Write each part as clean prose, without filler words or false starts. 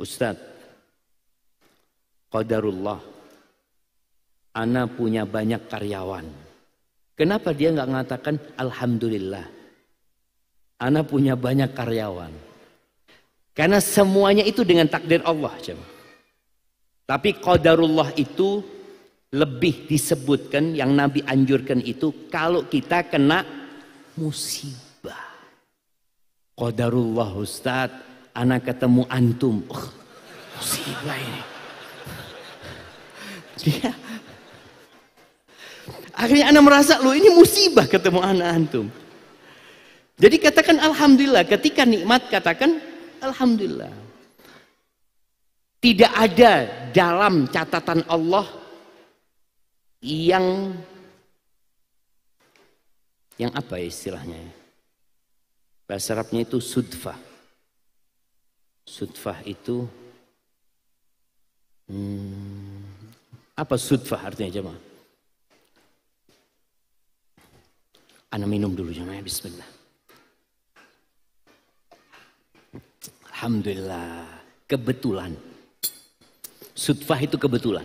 Ustadz, qadarullah, ana punya banyak karyawan. Kenapa dia nggak mengatakan alhamdulillah, ana punya banyak karyawan? Karena semuanya itu dengan takdir Allah. Tapi qadarullah itu lebih disebutkan, yang Nabi anjurkan itu kalau kita kena musibah. Qadarullah Ustadz, ana ketemu antum. Musibah ini. Dia akhirnya ana merasa, loh ini musibah ketemu anak antum. Jadi katakan alhamdulillah, ketika nikmat katakan alhamdulillah. Tidak ada dalam catatan Allah yang apa ya istilahnya? Bahasa Arabnya itu sudfah. Sudfah itu apa sudfah artinya jemaah? Ana minum dulu jemaah, bismillah. Alhamdulillah, kebetulan. Sudfah itu kebetulan.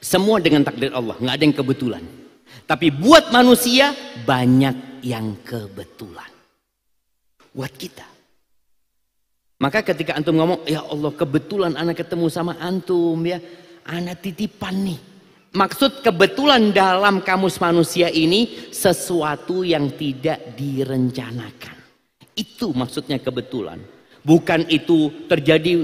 Semua dengan takdir Allah, nggak ada yang kebetulan. Tapi buat manusia banyak yang kebetulan. Buat kita. Maka ketika antum ngomong, ya Allah kebetulan anak ketemu sama antum ya, anak titipan nih. Maksud kebetulan dalam kamus manusia ini sesuatu yang tidak direncanakan. Itu maksudnya kebetulan. Bukan itu terjadi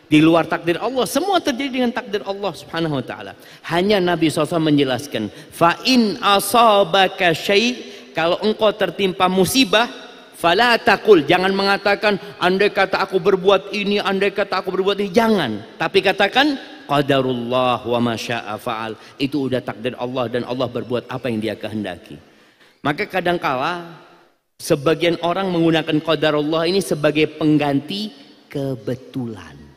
di luar takdir Allah. Semua terjadi dengan takdir Allah subhanahu wa ta'ala. Hanya Nabi SAW menjelaskan, fa in asabaka syai', kalau engkau tertimpa musibah, fala taqul, jangan mengatakan andai kata aku berbuat ini, andai kata aku berbuat ini, jangan. Tapi katakan qadarullah wa ma syaa fa'al. Itu udah takdir Allah dan Allah berbuat apa yang dia kehendaki. Maka kadangkala sebagian orang menggunakan qadarullah ini sebagai pengganti kebetulan.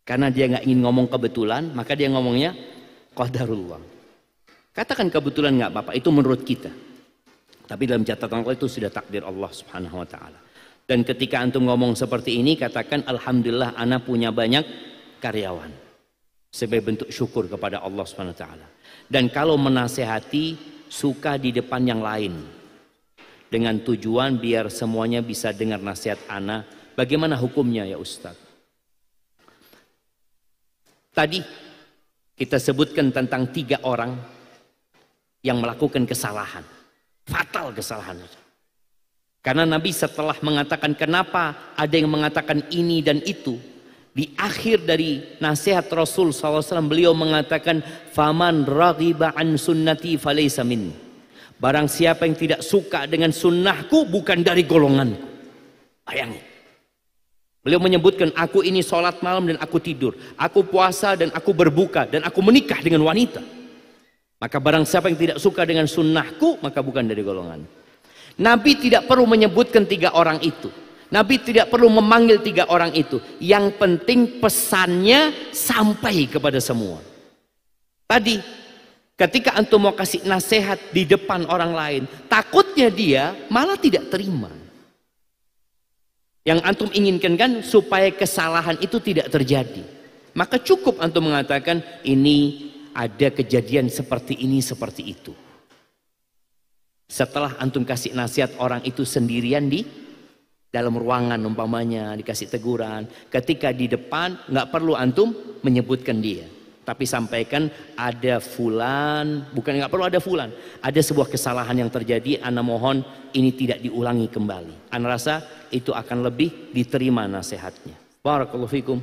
Karena dia nggak ingin ngomong kebetulan, maka dia ngomongnya qadarullah. Katakan kebetulan nggak apa-apa, itu menurut kita. Tapi dalam catatan Allah itu sudah takdir Allah subhanahu wa ta'ala. Dan ketika antum ngomong seperti ini, katakan alhamdulillah ana punya banyak karyawan. Sebagai bentuk syukur kepada Allah subhanahu wa ta'ala. Dan kalau menasehati, suka di depan yang lain. Dengan tujuan biar semuanya bisa dengar nasihat ana. Bagaimana hukumnya ya Ustadz? Tadi kita sebutkan tentang 3 orang yang melakukan kesalahan. Fatal kesalahan. Karena Nabi setelah mengatakan kenapa ada yang mengatakan ini dan itu, di akhir dari nasihat Rasul SAW beliau mengatakan, faman raghiba an sunnati falaysa minni. Barang siapa yang tidak suka dengan sunnahku bukan dari golonganku. Bayangin. Beliau menyebutkan, aku ini sholat malam dan aku tidur, aku puasa dan aku berbuka, dan aku menikah dengan wanita. Maka barang siapa yang tidak suka dengan sunnahku, maka bukan dari golongan. Nabi tidak perlu menyebutkan 3 orang itu. Nabi tidak perlu memanggil 3 orang itu. Yang penting pesannya sampai kepada semua. Tadi ketika antum mau kasih nasihat di depan orang lain, takutnya dia malah tidak terima. Yang antum inginkan kan supaya kesalahan itu tidak terjadi. Maka cukup antum mengatakan ini ada kejadian seperti ini, seperti itu. Setelah antum kasih nasihat orang itu sendirian di dalam ruangan umpamanya, dikasih teguran. Ketika di depan nggak perlu antum menyebutkan dia. Tapi sampaikan ada fulan, bukan nggak perlu ada fulan. Ada sebuah kesalahan yang terjadi, ana mohon ini tidak diulangi kembali. Ana rasa itu akan lebih diterima nasihatnya. Barakallahu fikum.